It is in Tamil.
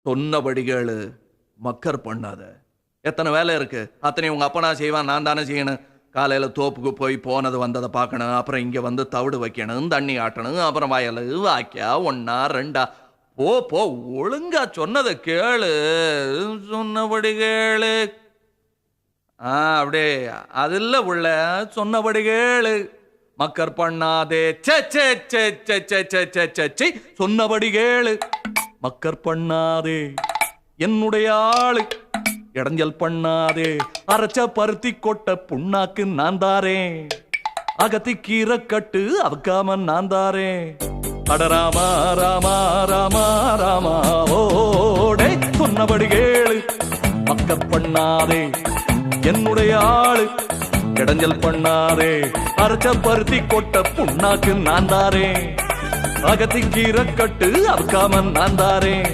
சொன்னபடி கேளு, மக்கர் பண்ணாத. எத்தனை வேலை இருக்கு, அத்தனை உங்க அப்பனா செய்வான், நான் தானே செய்யணும். காலையில தோப்புக்கு போய் போனது வந்ததை பார்க்கணும், அப்புறம் இங்க வந்து தவிடு வைக்கணும், தண்ணி ஆட்டணும், அப்புறம் வயல் வாக்கியா ஒன்னா ரெண்டா. போ போ, ஒழுங்கா சொன்னதை கேளு, சொன்னபடி கேளு. அப்படியே அதில்ல உள்ள சொன்னபடி கேளு, மக்கர் பண்ணாதே. சொன்னபடி கேளு, மக்கர் பண்ணாதே. என்னுடைய ஆளு இடைஞ்சல் பண்ணாதே. அரைச்ச பருத்தி கொட்ட புண்ணாக்கு நான் தாரேன், அகத்தி கீரை கட்டு அவக்காம நான் தாரேன். அடராமா ராமா ராமா ராமா ஓடே. சொன்னபடி கேளு, மக்கர் பண்ணாதே. என்னுடைய ஆளு இடைஞ்சல் பண்ணாதே. அரைச்ச பருத்தி கொட்ட புண்ணாக்கு நான் தாரேன், அகத்தி கீரை கட்டு அவக்காம நான் தாரேன்.